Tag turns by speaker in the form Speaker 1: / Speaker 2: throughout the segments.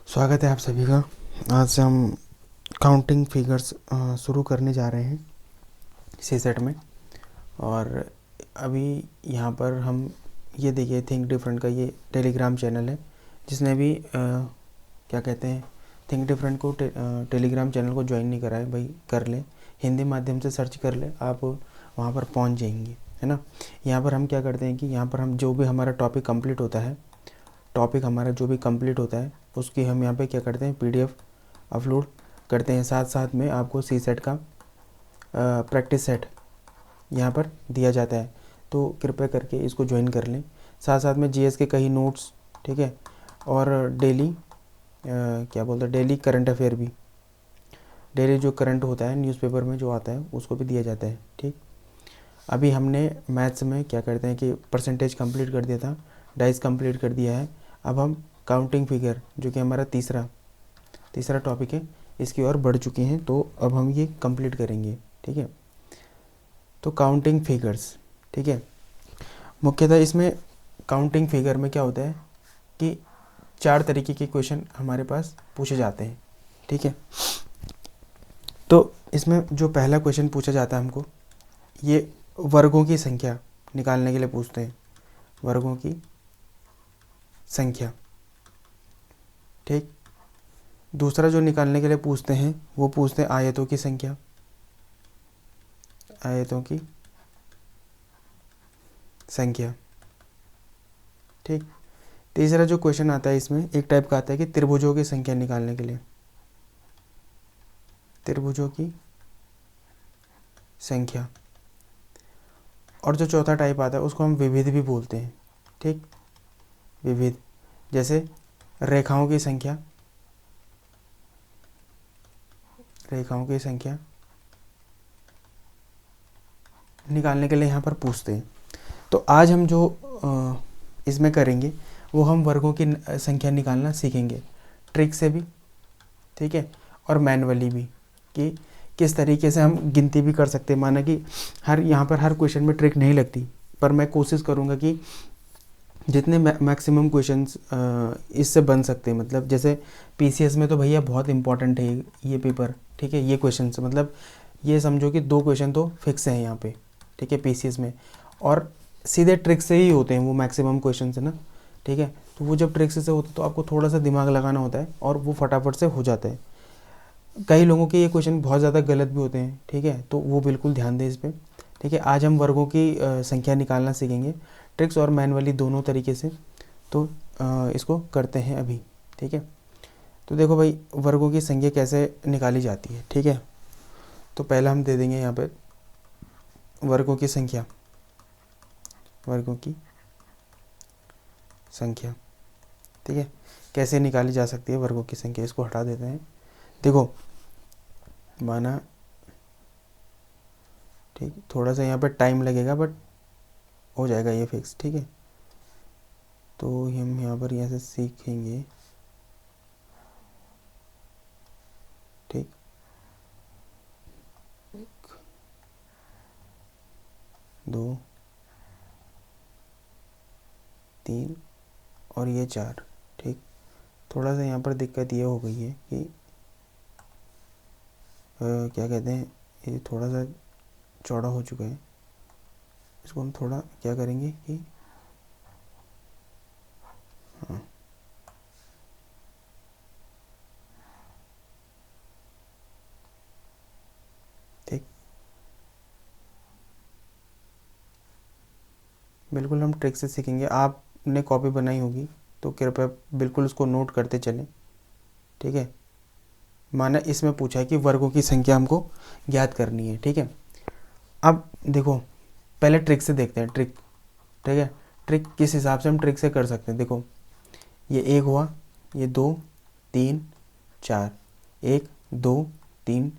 Speaker 1: स्वागत है आप सभी का। आज से हम काउंटिंग फिगर्स शुरू करने जा रहे हैं सी सेट में। और अभी यहाँ पर हम ये देखिए थिंक डिफरेंट का ये टेलीग्राम चैनल है, जिसने भी क्या कहते हैं थिंक डिफरेंट को टेलीग्राम चैनल को ज्वाइन नहीं करा है भाई कर ले, हिंदी माध्यम से सर्च कर ले, आप वहाँ पर पहुँच जाएंगे, है ना। यहाँ पर हम क्या करते हैं कि यहाँ पर हम जो भी हमारा टॉपिक कंप्लीट होता है, उसकी हम यहाँ पे क्या करते हैं पीडीएफ अपलोड करते हैं। साथ साथ में आपको सी सेट का प्रैक्टिस सेट यहाँ पर दिया जाता है, तो कृपया करके इसको ज्वाइन कर लें। साथ साथ में जीएस के कई नोट्स, ठीक है, और डेली क्या बोलते हैं डेली करंट अफेयर भी, डेली जो करंट होता है न्यूज़पेपर में जो आता है उसको भी दिया जाता है। ठीक, अभी हमने मैथ्स में क्या करते हैं कि परसेंटेज कंप्लीट कर दिया था, डाइस कंप्लीट कर दिया है। अब हम काउंटिंग फिगर जो कि हमारा तीसरा टॉपिक है, इसकी ओर बढ़ चुके हैं, तो अब हम ये कंप्लीट करेंगे। ठीक है, तो काउंटिंग फिगर्स, ठीक है, मुख्यतः इसमें काउंटिंग फिगर में क्या होता है कि 4 तरीके के क्वेश्चन हमारे पास पूछे जाते हैं। ठीक है, तो इसमें जो पहला क्वेश्चन पूछा जाता है हमको, ये वर्गों की संख्या निकालने के लिए पूछते हैं, वर्गों की संख्या। ठीक, दूसरा जो निकालने के लिए पूछते हैं वो पूछते हैं आयतों की संख्या, आयतों की संख्या। ठीक, तीसरा जो क्वेश्चन आता है इसमें एक टाइप का आता है कि त्रिभुजों की संख्या निकालने के लिए, त्रिभुजों की संख्या। और जो चौथा टाइप आता है उसको हम विविध भी बोलते हैं। ठीक, विविध, जैसे रेखाओं की संख्या, रेखाओं की संख्या निकालने के लिए यहाँ पर पूछते हैं। तो आज हम जो इसमें करेंगे वो हम वर्गों की संख्या निकालना सीखेंगे, ट्रिक से भी, ठीक है, और मैनुअली भी, कि किस तरीके से हम गिनती भी कर सकते हैं। माना कि यहाँ पर हर क्वेश्चन में ट्रिक नहीं लगती, पर मैं कोशिश करूँगा कि जितने मैक्सिमम क्वेश्चंस इससे बन सकते हैं। मतलब जैसे पीसीएस में तो भैया बहुत इंपॉर्टेंट है ये पेपर, ठीक है, ये क्वेश्चन मतलब ये समझो कि 2 क्वेश्चन तो फिक्स हैं यहाँ पे, ठीक है, पीसीएस में, और सीधे ट्रिक से ही होते हैं वो मैक्सिमम क्वेश्चन है ना। ठीक है, तो वो जब ट्रिक से होते तो आपको थोड़ा सा दिमाग लगाना होता है और वो फटाफट से हो जाता है। कई लोगों के ये क्वेश्चन बहुत ज़्यादा गलत भी होते हैं, ठीक है, तो वो बिल्कुल ध्यान दें इस पर। ठीक है, आज हम वर्गों की संख्या निकालना सीखेंगे, ट्रिक्स और मैनुअली दोनों तरीके से। तो इसको करते हैं अभी। ठीक है, तो देखो भाई वर्गों की संख्या कैसे निकाली जाती है। ठीक है, तो पहला हम दे देंगे यहाँ पे वर्गों की संख्या, वर्गों की संख्या। ठीक है, कैसे निकाली जा सकती है वर्गों की संख्या, इसको हटा देते हैं। देखो माना, ठीक, थोड़ा सा यहाँ पे टाइम लगेगा बट हो जाएगा ये फिक्स। ठीक है, तो हम यहाँ पर यहाँ से सीखेंगे। ठीक, 1 2 3 और ये 4। ठीक, थोड़ा सा यहाँ पर दिक्कत ये हो गई है कि क्या कहते हैं, ये थोड़ा सा चौड़ा हो चुका है, इसको हम थोड़ा क्या करेंगे कि हाँ, ठीक, बिल्कुल हम ट्रिक से सीखेंगे। आपने कॉपी बनाई होगी तो कृपया बिल्कुल उसको नोट करते चलें। ठीक है, माना इसमें पूछा है कि वर्गों की संख्या हमको ज्ञात करनी है। ठीक है, अब देखो पहले ट्रिक से देखते हैं, ट्रिक, ठीक है, ट्रिक किस हिसाब से हम ट्रिक से कर सकते हैं। देखो ये 1 हुआ, ये 2 3 4, 1 2 3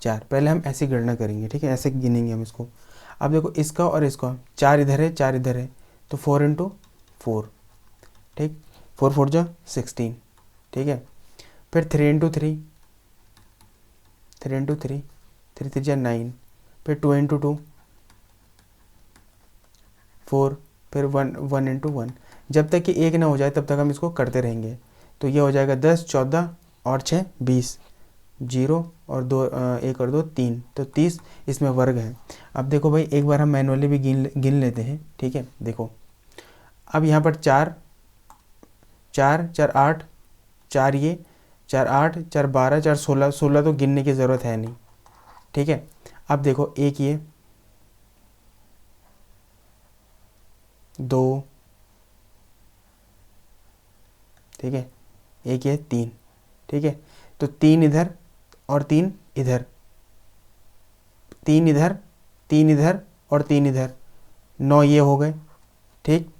Speaker 1: 4, पहले हम ऐसी गणना करेंगे। ठीक है, ऐसे गिनेंगे हम इसको। अब देखो इसका और इसका 4 इधर है 4 इधर है, तो 4 × 4, ठीक, 4 4 जा 16। ठीक है, फिर 3 × 3, 3 × 3, 3 3 जा 9, फिर 2 × 2 4, फिर 1 1 × 1। जब तक कि 1 ना हो जाए तब तक हम इसको करते रहेंगे। तो ये हो जाएगा 10, 14 और 6 20, 0 और 2 1 और 2 3, तो 30 इसमें वर्ग है। अब देखो भाई एक बार हम मैनुअली भी गिन लेते हैं, ठीक है। देखो अब यहाँ पर 4 4 4 8, 4 ये 4 8 4 12 4 16, 16 तो गिनने की ज़रूरत है नहीं, ठीक है। अब देखो एक ये 2, ठीक है, एक ये 3, ठीक है। तो 3 इधर और 3 इधर, 3 इधर 3 इधर और 3 इधर, 9 ये हो गए, ठीक।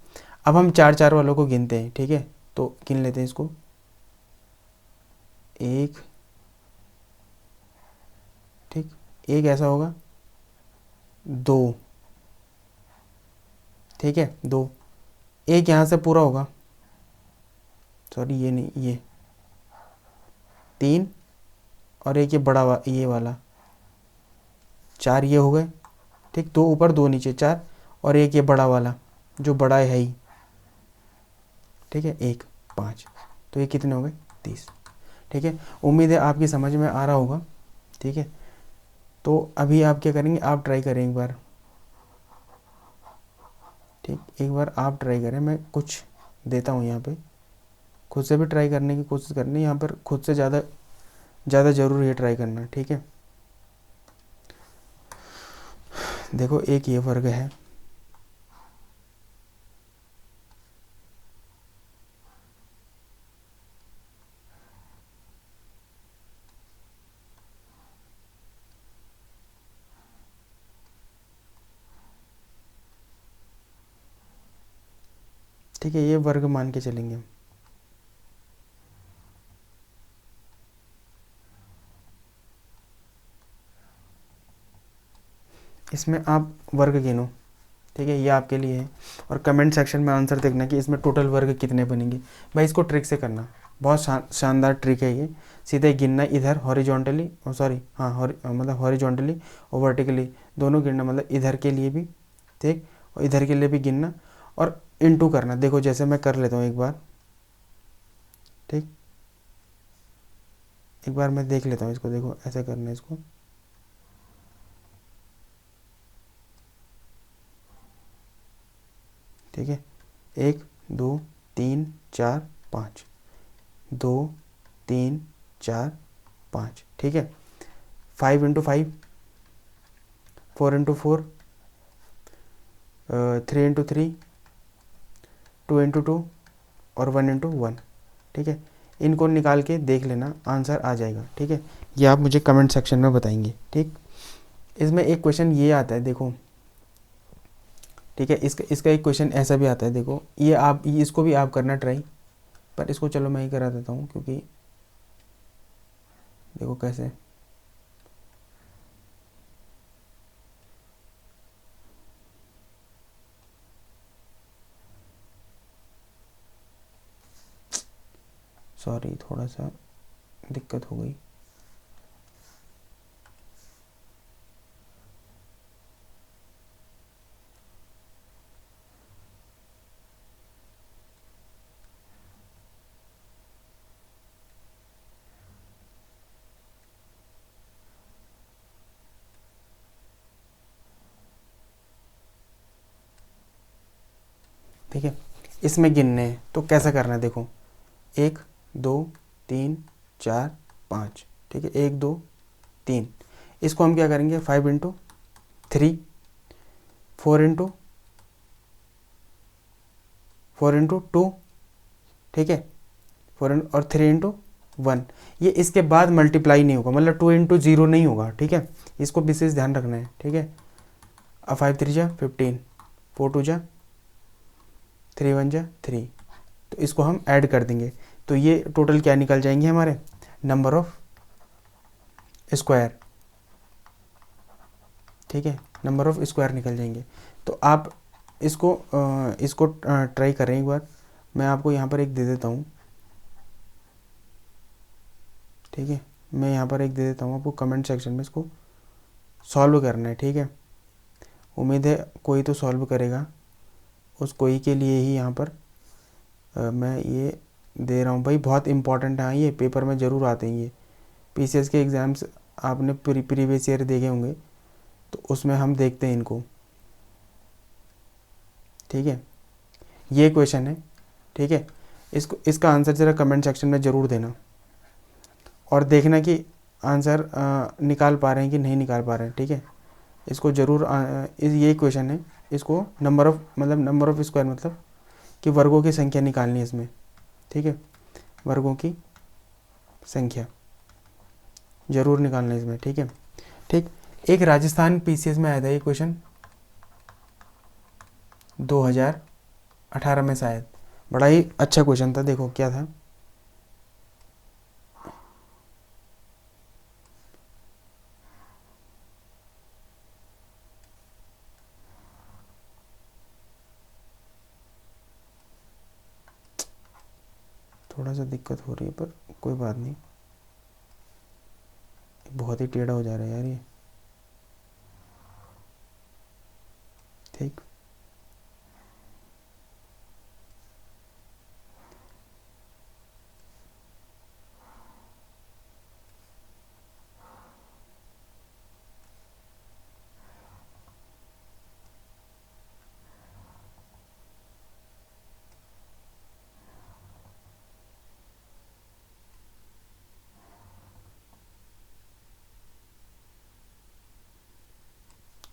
Speaker 1: अब हम 4 4 वालों को गिनते हैं, ठीक है। तो गिन लेते हैं इसको, 1, ठीक, एक ऐसा होगा, 2, ठीक है, 2, एक यहाँ से पूरा होगा, सॉरी ये नहीं, ये 3 और एक ये बड़ा ये वाला 4 ये हो गए, ठीक। 2 ऊपर 2 नीचे 4 और एक ये बड़ा वाला जो बड़ा है ही, ठीक है, 1 5, तो ये कितने हो गए 30, ठीक है। उम्मीद है आपकी समझ में आ रहा होगा, ठीक है। तो अभी आप क्या करेंगे, आप ट्राई करें एक बार, ठीक, एक बार आप ट्राई करें। मैं कुछ देता हूँ यहाँ पे, खुद से भी ट्राई करने की कोशिश करनी है, यहाँ पर खुद से ज़्यादा ज़रूरी है ट्राई करना, ठीक है। देखो एक ये वर्ग है, ठीक है, ये वर्ग मान के चलेंगे हम। इसमें आप वर्ग गिनो, ठीक है, ये आपके लिए है। और कमेंट सेक्शन में आंसर देखना कि इसमें टोटल वर्ग कितने बनेंगे। भाई इसको ट्रिक से करना, बहुत शानदार ट्रिक है ये। सीधे गिनना इधर हॉरिजॉन्टली, सॉरी हाँ मतलब हॉरिजॉन्टली और वर्टिकली दोनों गिनना, मतलब इधर के लिए भी, ठीक, और इधर के लिए भी गिनना और इनटू करना। देखो जैसे मैं कर लेता हूँ एक बार, ठीक, एक बार मैं देख लेता हूँ इसको। देखो ऐसे करना है इसको, ठीक है, 1 2 3 4 5, 2 3 4 5, ठीक है। 5 इंटू 5, 4 इंटू 4, 3 इंटू 3, 2 इंटू 2 और 1 इंटू 1, ठीक है। इनको निकाल के देख लेना, आंसर आ जाएगा, ठीक है। ये आप मुझे कमेंट सेक्शन में बताएंगे, ठीक। इसमें एक क्वेश्चन ये आता है, देखो, ठीक है, इसका एक क्वेश्चन ऐसा भी आता है, देखो ये आप इसको भी आप करना ट्राई, पर इसको चलो मैं ही करा देता हूँ, क्योंकि देखो कैसे, सॉरी थोड़ा सा दिक्कत हो गई। ठीक है, इसमें गिनने हैं तो कैसा करना है, देखो 1 2 3 4 5, ठीक है, 1 2 3, इसको हम क्या करेंगे 5 इंटू 3, 4 इंटू 2, ठीक है, 4 और 3 इंटू 1। ये इसके बाद मल्टीप्लाई नहीं होगा, मतलब 2 इंटू 0 नहीं होगा, ठीक है, इसको विशेष ध्यान रखना है, ठीक है। अब 5 3 जा 15, 4 2 जा 3 1 जा 3, तो इसको हम ऐड कर देंगे, तो ये टोटल क्या निकल जाएंगे हमारे, नंबर ऑफ स्क्वायर, ठीक है, नंबर ऑफ स्क्वायर निकल जाएंगे। तो आप इसको ट्राई करें एक बार, मैं आपको यहाँ पर एक दे देता हूँ, ठीक है, मैं यहाँ पर एक दे देता हूँ आपको, कमेंट सेक्शन में इसको सॉल्व करना है, ठीक है। उम्मीद है कोई तो सॉल्व करेगा, उस कोई के लिए ही यहाँ पर मैं ये दे रहा हूँ भाई, बहुत इंपॉर्टेंट है ये, पेपर में ज़रूर आते हैं ये। पीसीएस के एग्ज़ाम्स आपने प्रीवियस ईयर देखे होंगे, तो उसमें हम देखते हैं इनको। ठीक है, ये क्वेश्चन है। ठीक है, इसका आंसर ज़रा कमेंट सेक्शन में ज़रूर देना, और देखना कि आंसर निकाल पा रहे हैं कि नहीं निकाल पा रहे हैं। ठीक है, इसको ज़रूर ये क्वेश्चन है, इसको नंबर ऑफ़ स्क्वायर मतलब कि वर्गों की संख्या निकालनी है इसमें। ठीक है, वर्गों की संख्या ज़रूर निकालना है इसमें। ठीक है, ठीक। एक राजस्थान पीसीएस में आया था ये क्वेश्चन 2018 में शायद, बड़ा ही अच्छा क्वेश्चन था। देखो क्या था, थोड़ा सा दिक्कत हो रही है पर कोई बात नहीं, बहुत ही टेढ़ा हो जा रहा है यार ये। ठीक,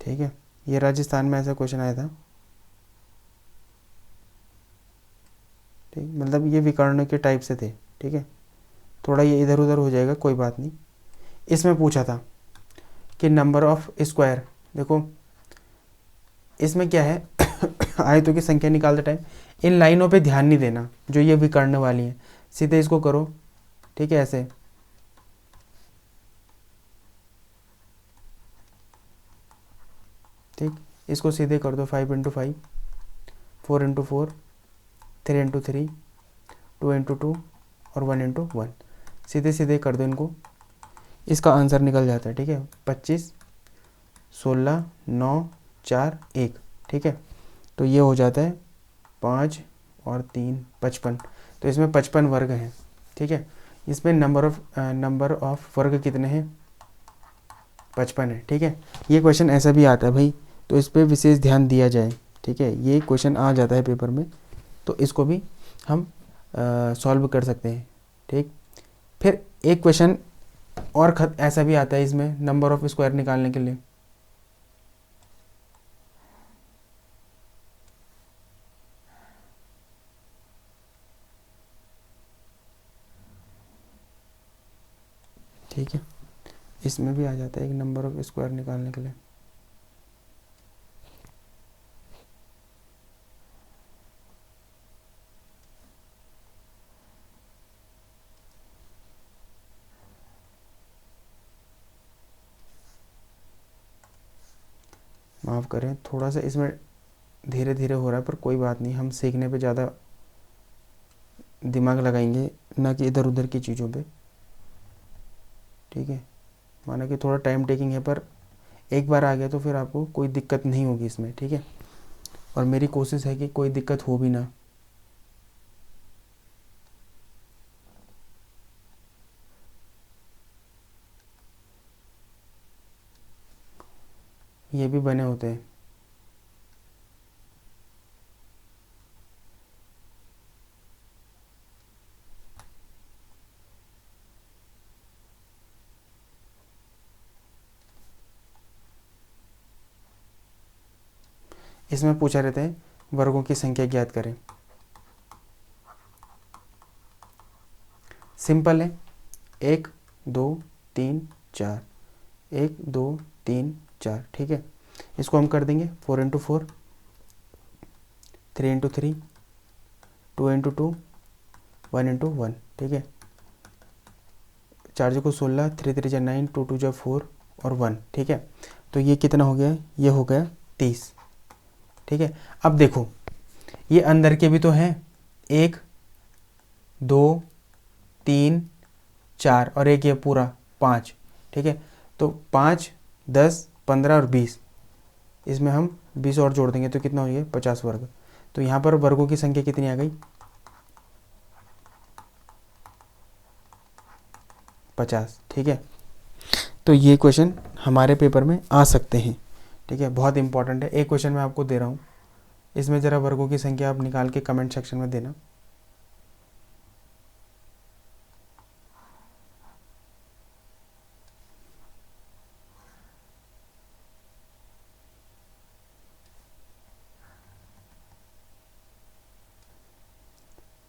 Speaker 1: ठीक है, ये राजस्थान में ऐसा क्वेश्चन आया था। ठीक, मतलब ये विकर्ण के टाइप से थे। ठीक है, थोड़ा ये इधर उधर हो जाएगा, कोई बात नहीं। इसमें पूछा था कि नंबर ऑफ स्क्वायर, देखो इसमें क्या है आयतों की संख्या निकालते टाइम इन लाइनों पे ध्यान नहीं देना जो ये विकर्ण वाली हैं, सीधे इसको करो। ठीक है, ऐसे ठीक, इसको सीधे कर दो, 5 × 5, 4 × 4, 3 × 3, 2 × 2 और 1 × 1, सीधे सीधे कर दो इनको, इसका आंसर निकल जाता है। ठीक है, 25, 16, 9, 4, 1। ठीक है, तो ये हो जाता है 5 और 3 55, तो इसमें 55 वर्ग हैं। ठीक है, इसमें नंबर ऑफ वर्ग कितने हैं, 55 है। ठीक है, ये क्वेश्चन ऐसा भी आता है भाई, तो इस पर विशेष ध्यान दिया जाए। ठीक है, ये क्वेश्चन आ जाता है पेपर में, तो इसको भी हम सॉल्व कर सकते हैं। ठीक, फिर एक क्वेश्चन और ऐसा भी आता है इसमें नंबर ऑफ स्क्वायर निकालने के लिए। ठीक है, इसमें भी आ जाता है एक नंबर ऑफ स्क्वायर निकालने के लिए। माफ़ करें, थोड़ा सा इसमें धीरे धीरे हो रहा है, पर कोई बात नहीं, हम सीखने पे ज़्यादा दिमाग लगाएंगे, ना कि इधर उधर की चीज़ों पे। ठीक है, माना कि थोड़ा टाइम टेकिंग है, पर एक बार आ गया तो फिर आपको कोई दिक्कत नहीं होगी इसमें। ठीक है, और मेरी कोशिश है कि कोई दिक्कत हो भी ना। ये भी बने होते हैं। इसमें पूछा रहता है वर्गों की संख्या ज्ञात करें। सिंपल है, 1 2 3 4, 1 2 3 4। ठीक है, इसको हम कर देंगे 4 × 4, 3 × 3, 2 × 2, 1 × 1। ठीक है, 4 को 16, 3 3 9, 2 2 4 और 1। ठीक है, तो ये कितना हो गया, ये हो गया 30। ठीक है, अब देखो ये अंदर के भी तो हैं, 1 2 3 4 और एक ये पूरा 5। ठीक है, तो 5 10 15 और 20, इसमें हम 20 और जोड़ देंगे तो कितना हो गया 50 वर्ग। तो यहाँ पर वर्गों की संख्या कितनी आ गई, 50, ठीक है। तो ये क्वेश्चन हमारे पेपर में आ सकते हैं, ठीक है, बहुत इंपॉर्टेंट है। एक क्वेश्चन मैं आपको दे रहा हूँ, इसमें ज़रा वर्गों की संख्या आप निकाल के कमेंट सेक्शन में देना।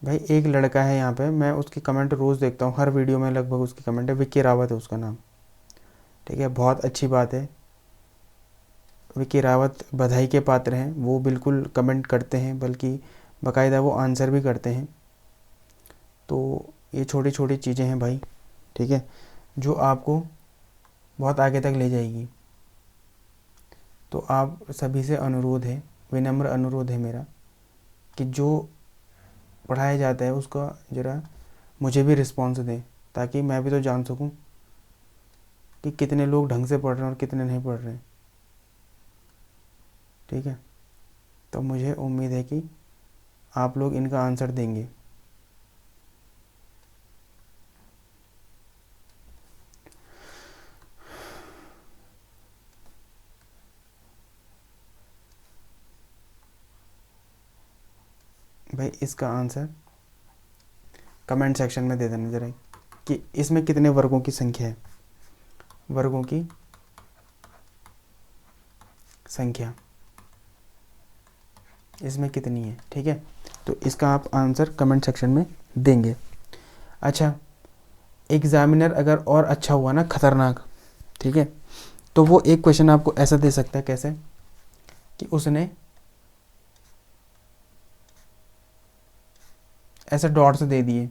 Speaker 1: भाई एक लड़का है यहाँ पे, मैं उसकी कमेंट रोज़ देखता हूँ, हर वीडियो में लगभग उसकी कमेंट है, विक्की रावत है उसका नाम, ठीक है, बहुत अच्छी बात है। विक्की रावत बधाई के पात्र हैं, वो बिल्कुल कमेंट करते हैं, बल्कि बाकायदा वो आंसर भी करते हैं। तो ये छोटी छोटी चीज़ें हैं भाई, ठीक है, जो आपको बहुत आगे तक ले जाएगी। तो आप सभी से अनुरोध है, विनम्र अनुरोध है मेरा, कि जो पढ़ाया जाता है उसका ज़रा मुझे भी रिस्पॉन्स दें, ताकि मैं भी तो जान सकूं कि कितने लोग ढंग से पढ़ रहे हैं और कितने नहीं पढ़ रहे हैं, ठीक है। तो मुझे उम्मीद है कि आप लोग इनका आंसर देंगे। भाई इसका आंसर कमेंट सेक्शन में दे देना ज़रा, कि इसमें कितने वर्गों की संख्या है, वर्गों की संख्या इसमें कितनी है, ठीक है। तो इसका आप आंसर कमेंट सेक्शन में देंगे। अच्छा, एग्ज़ामिनर अगर और अच्छा हुआ ना, खतरनाक, ठीक है, तो वो एक क्वेश्चन आपको ऐसा दे सकता है, कैसे कि उसने ऐसे डॉट्स दे दिए,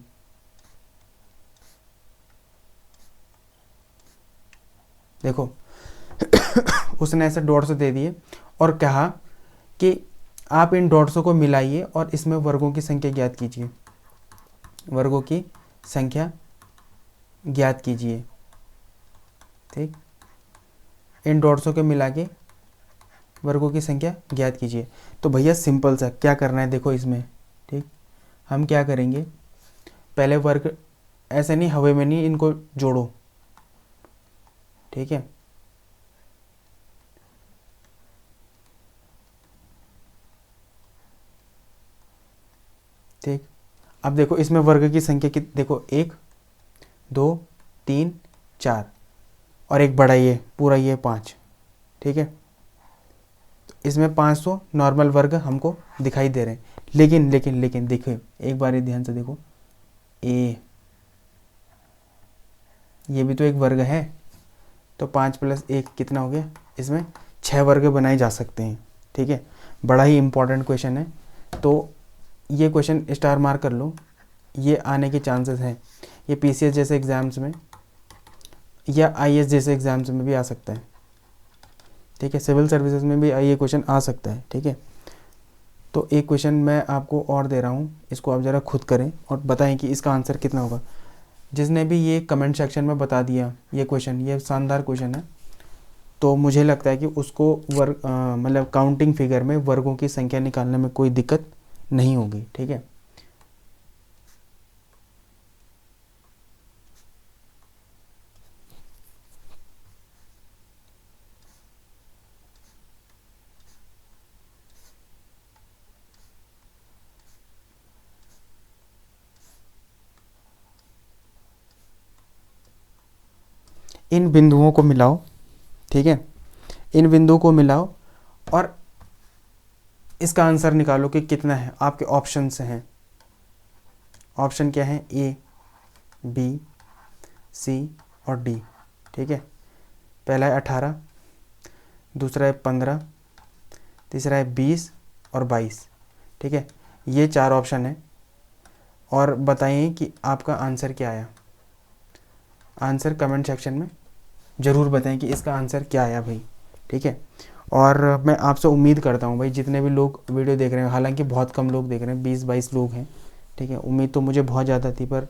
Speaker 1: देखो उसने ऐसे डॉट्स दे दिए और कहा कि आप इन डॉट्सों को मिलाइए और इसमें वर्गों की संख्या ज्ञात कीजिए, वर्गों की संख्या ज्ञात कीजिए, ठीक, इन डॉट्सों के मिला के वर्गों की संख्या ज्ञात कीजिए। तो भैया सिंपल सा क्या करना है, देखो इसमें, ठीक, हम क्या करेंगे, पहले वर्ग ऐसे नहीं, हवा में नहीं, इनको जोड़ो, ठीक है, ठीक। अब देखो इसमें वर्ग की संख्या की, देखो 1 2 3 4 और एक बड़ा ये पूरा ये 5, ठीक है। तो इसमें 500 नॉर्मल वर्ग हमको दिखाई दे रहे हैं, लेकिन लेकिन लेकिन देखो एक बार ध्यान से देखो, ए ये भी तो एक वर्ग है, तो 5 + 1 कितना हो गया, इसमें 6 वर्ग बनाए जा सकते हैं, ठीक है। बड़ा ही इंपॉर्टेंट क्वेश्चन है, तो ये क्वेश्चन स्टार मार्क कर लो, ये आने के चांसेस हैं, ये पीसीएस जैसे एग्ज़ाम्स में या आईएएस जैसे एग्ज़ाम्स में भी आ सकता है, ठीक है, सिविल सर्विसेज में भी ये क्वेश्चन आ सकता है, ठीक है। तो एक क्वेश्चन मैं आपको और दे रहा हूँ, इसको आप ज़रा खुद करें और बताएं कि इसका आंसर कितना होगा। जिसने भी ये कमेंट सेक्शन में बता दिया ये क्वेश्चन, ये शानदार क्वेश्चन है, तो मुझे लगता है कि उसको मतलब काउंटिंग फिगर में वर्गों की संख्या निकालने में कोई दिक्कत नहीं होगी, ठीक है। इन बिंदुओं को मिलाओ, ठीक है, इन बिंदुओं को मिलाओ और इसका आंसर निकालो कि कितना है। आपके ऑप्शंस हैं, ऑप्शन क्या है, ए बी सी और डी, ठीक है। पहला है 18, दूसरा है 15, तीसरा है 20 और 22, ठीक है। ये 4 ऑप्शन है और बताइए कि आपका आंसर क्या आया। आंसर कमेंट सेक्शन में ज़रूर बताएं कि इसका आंसर क्या आया भाई, ठीक है। और मैं आपसे उम्मीद करता हूँ भाई, जितने भी लोग वीडियो देख रहे हैं, हालांकि बहुत कम लोग देख रहे हैं, 20-22 लोग हैं, ठीक है। उम्मीद तो मुझे बहुत ज़्यादा थी, पर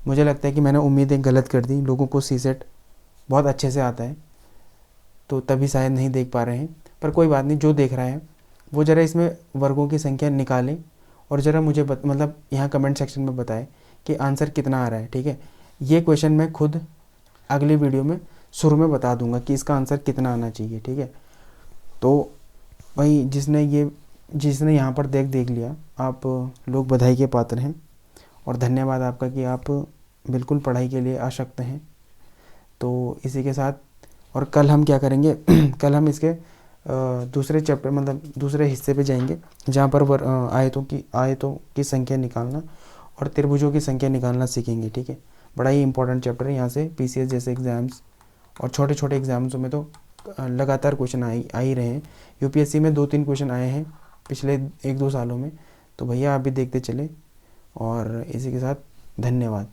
Speaker 1: मुझे लगता है कि मैंने उम्मीदें गलत कर दी। लोगों को सीसेट बहुत अच्छे से आता है, तो तभी शायद नहीं देख पा रहे हैं, पर कोई बात नहीं, जो देख रहा है वो ज़रा इसमें वर्गों की संख्या निकालें और ज़रा मुझे मतलब यहाँ कमेंट सेक्शन में बताएं कि आंसर कितना आ रहा है, ठीक है। ये क्वेश्चन मैं खुद अगली वीडियो में शुरू में बता दूंगा कि इसका आंसर कितना आना चाहिए, ठीक है। तो भाई जिसने यहाँ पर देख लिया, आप लोग बधाई के पात्र हैं और धन्यवाद आपका कि आप बिल्कुल पढ़ाई के लिए आसक्त हैं। तो इसी के साथ और कल हम क्या करेंगे कल हम इसके दूसरे चैप्टर मतलब दूसरे हिस्से पे जाएंगे, जहाँ पर आयतों की संख्या निकालना और त्रिभुजों की संख्या निकालना सीखेंगे, ठीक है। बड़ा ही इंपॉर्टेंट चैप्टर है। यहाँ से पीसीएस जैसे एग्ज़ाम्स और छोटे छोटे एग्ज़ाम्सों में तो लगातार क्वेश्चन आ ही रहे हैं। यूपीएससी में 2-3 क्वेश्चन आए हैं पिछले 1-2 सालों में, तो भैया आप भी देखते चले। और इसी के साथ धन्यवाद।